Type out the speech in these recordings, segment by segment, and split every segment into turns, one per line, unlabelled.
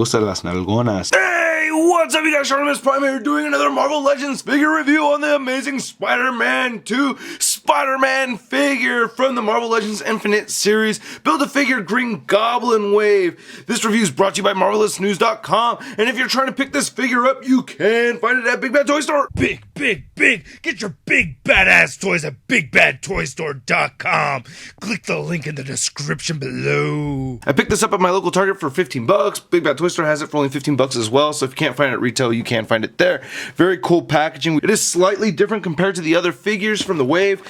gusta las nalgonas. Hey, what's up you guys, Charlemagne Prime here doing another Marvel Legends figure review on the amazing Spider-Man 2 Spider-Man figure from the Marvel Legends Infinite series. Build-A-Figure Green Goblin Wave. This review is brought to you by MarvelousNews.com, and if you're trying to pick this figure up, you can find it at Big Bad Toy Store.
Big! Get your big badass toys at BigBadToyStore.com. Click the link in the description below.
I picked this up at my local Target for 15 bucks. Big Bad Toy Store has it for only 15 bucks as well, so if you can't find it at retail, you can find it there. Very cool packaging. It is slightly different compared to the other figures from the wave.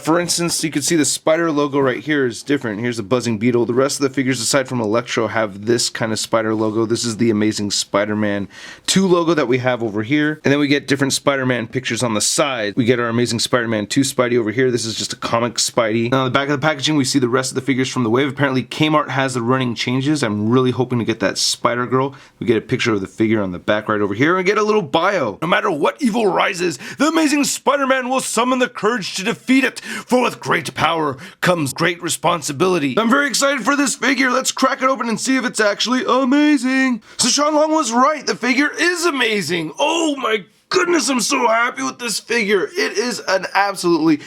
For instance, you can see the spider logo right here is different. Here's the buzzing beetle. The rest of the figures, aside from Electro, have this kind of spider logo. This is the Amazing Spider-Man 2 logo that we have over here. And then we get different Spider-Man pictures on the side. We get our Amazing Spider-Man 2 Spidey over here. This is just a comic Spidey. Now on the back of the packaging, we see the rest of the figures from the wave. Apparently, Kmart has the running changes. I'm really hoping to get that Spider-Girl. We get a picture of the figure on the back right over here and get a little bio. No matter what evil rises, the Amazing Spider-Man will summon the courage to defeat it. For with great power comes great responsibility. I'm very excited for this figure. Let's crack it open and see if it's actually amazing. So Sean Long was right. The figure is amazing. Oh my goodness, I'm so happy with this figure. It is an absolutely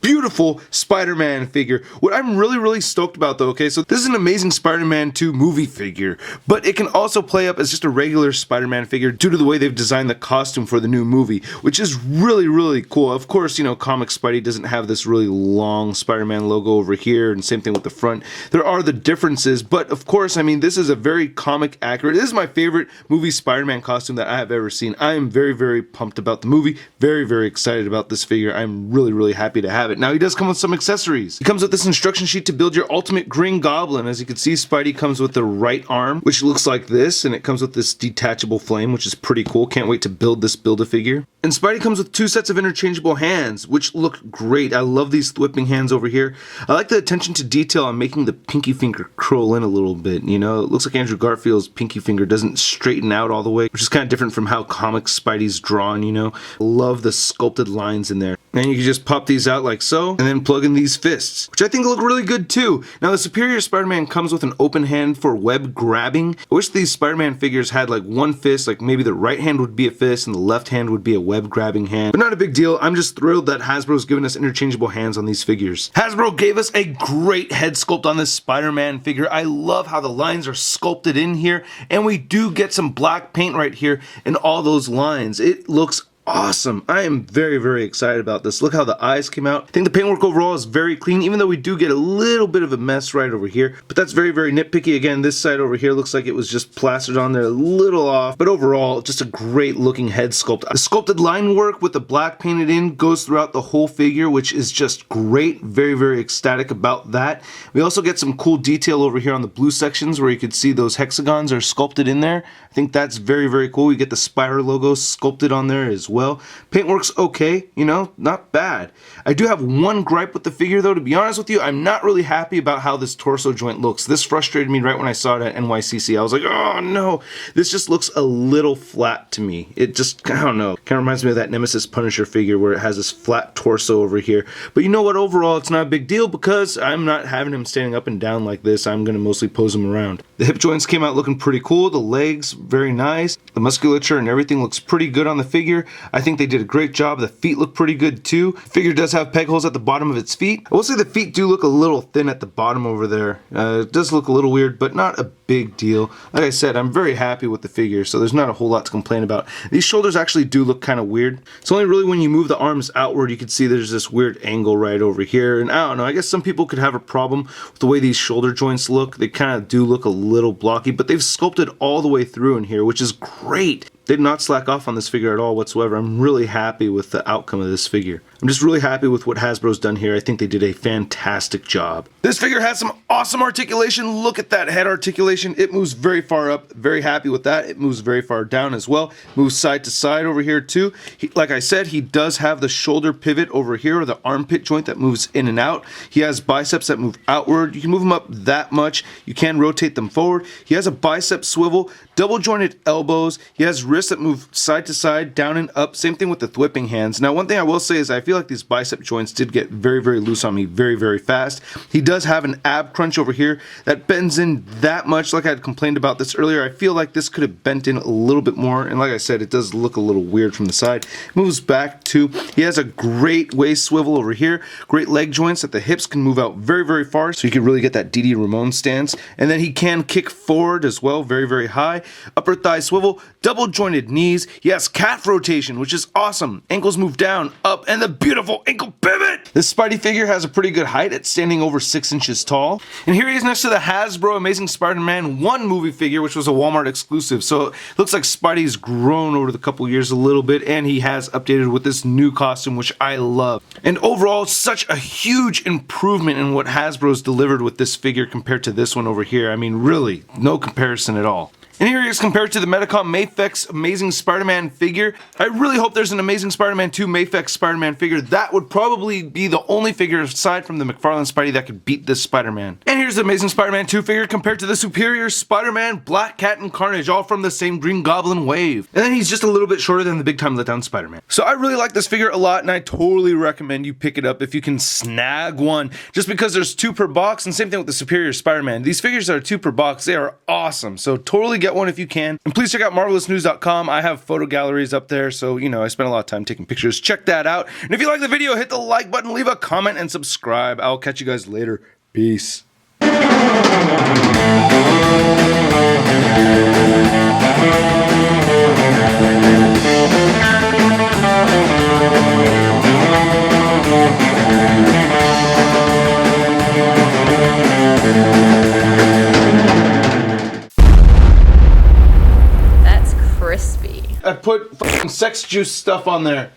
beautiful Spider-Man figure. What I'm really stoked about though, okay, so this is an Amazing Spider-Man 2 movie figure, but it can also play up as just a regular Spider-Man figure due to the way they've designed the costume for the new movie, which is really cool. Of course, you know, comic Spidey doesn't have this really long Spider-Man logo over here, and same thing with the front. There are the differences, but of course, I mean, this is a very comic accurate. This is my favorite movie Spider-Man costume that I have ever seen. I am very pumped about the movie, very excited about this figure. I'm really happy to have it. Now, he does come with some accessories. He comes with this instruction sheet to build your ultimate Green Goblin. As you can see, Spidey comes with the right arm, which looks like this, and it comes with this detachable flame, which is pretty cool. Can't wait to build this Build-A-Figure. And Spidey comes with 2 sets of interchangeable hands, which look great. I love these whipping hands over here. I like the attention to detail on making the pinky finger curl in a little bit, you know? It looks like Andrew Garfield's pinky finger doesn't straighten out all the way, which is kind of different from how comic Spidey's drawn, you know? Love the sculpted lines in there. And you can just pop these out like so, and then plug in these fists, which I think look really good too. Now the Superior Spider-Man comes with an open hand for web grabbing. I wish these Spider-Man figures had like one fist, like maybe the right hand would be a fist and the left hand would be a web grabbing hand. But not a big deal. I'm just thrilled that Hasbro's given us interchangeable hands on these figures. Hasbro gave us a great head sculpt on this Spider-Man figure. I love how the lines are sculpted in here, and we do get some black paint right here in all those lines. It looks awesome. I am very excited about this. Look how the eyes came out. I think the paintwork overall is very clean, even though we do get a little bit of a mess right over here, but that's very nitpicky. Again, this side over here looks like it was just plastered on there a little off, but overall just a great looking head sculpt. The sculpted line work with the black painted in goes throughout the whole figure, which is just great. Very ecstatic about that. We also get some cool detail over here on the blue sections where you could see those hexagons are sculpted in there. I think that's very cool. We get the spider logo sculpted on there as well. Paintwork's okay, you know, not bad. I do have one gripe with the figure though, to be honest with you. I'm not really happy about how this torso joint looks. This frustrated me right when I saw it at NYCC. I was like, oh no, this just looks a little flat to me. It just, I don't know, kind of reminds me of that Nemesis Punisher figure where it has this flat torso over here. But you know what, overall it's not a big deal because I'm not having him standing up and down like this. I'm going to mostly pose him around. The hip joints came out looking pretty cool. The legs, very nice. The musculature and everything looks pretty good on the figure. I think they did a great job. The feet look pretty good too. The figure does have peg holes at the bottom of its feet. I will say the feet do look a little thin at the bottom over there. It does look a little weird, but not a big deal. Like I said, I'm very happy with the figure, so there's not a whole lot to complain about. These shoulders actually do look kind of weird. It's only really when you move the arms outward you can see there's this weird angle right over here, and I don't know, I guess some people could have a problem with the way these shoulder joints look. They kind of do look a little blocky, but they've sculpted all the way through in here, which is great. They did not slack off on this figure at all whatsoever. I'm really happy with the outcome of this figure. I'm just really happy with what Hasbro's done here. I think they did a fantastic job. This figure has some awesome articulation. Look at that head articulation. It moves very far up. Very happy with that. It moves very far down as well. Moves side to side over here too. Like I said, he does have the shoulder pivot over here, or the armpit joint that moves in and out. He has biceps that move outward. You can move them up that much. You can rotate them forward. He has a bicep swivel, double jointed elbows. He has wrists that move side to side, down and up. Same thing with the thwipping hands. Now, one thing I will say is I feel like these bicep joints did get very, very loose on me very, very fast. He does have an ab crunch over here that bends in that much. Like I had complained about this earlier, I feel like this could have bent in a little bit more. And like I said, it does look a little weird from the side. Moves back too. He has a great waist swivel over here. Great leg joints that the hips can move out very, very far. So you can really get that Didi Ramon stance. And then he can kick forward as well, very, very high. Upper thigh swivel, double jointed knees. He has calf rotation, which is awesome. Ankles move down, up, and the beautiful ankle pivot. This Spidey figure has a pretty good height at standing over 6 inches tall. And here he is next to the Hasbro Amazing Spider-Man 1 movie figure, which was a Walmart exclusive. So it looks like Spidey's grown over the couple years a little bit, and he has updated with this new costume, which I love. And overall, such a huge improvement in what Hasbro's delivered with this figure compared to this one over here. I mean, really, no comparison at all. And here he is compared to the Medicom Mafex Amazing Spider-Man figure. I really hope there's an Amazing Spider-Man 2 Mafex Spider-Man figure. That would probably be the only figure aside from the McFarlane Spidey that could beat this Spider-Man. And here's the Amazing Spider-Man 2 figure compared to the superior Spider-Man, Black Cat, and Carnage, all from the same Green Goblin wave. And then he's just a little bit shorter than the Big Time Letdown Spider-Man. So I really like this figure a lot, and I totally recommend you pick it up if you can snag one, just because there's 2 per box, and same thing with the superior Spider-Man. These figures that are 2 per box, they are awesome. So totally get one if you can. And please check out marvelousnews.com. I have photo galleries up there, so you know I spend a lot of time taking pictures. Check that out. And if you like the video, hit the like button, leave a comment, and subscribe. I'll catch you guys later. Peace.
That's crispy.
I put fucking sex juice stuff on there.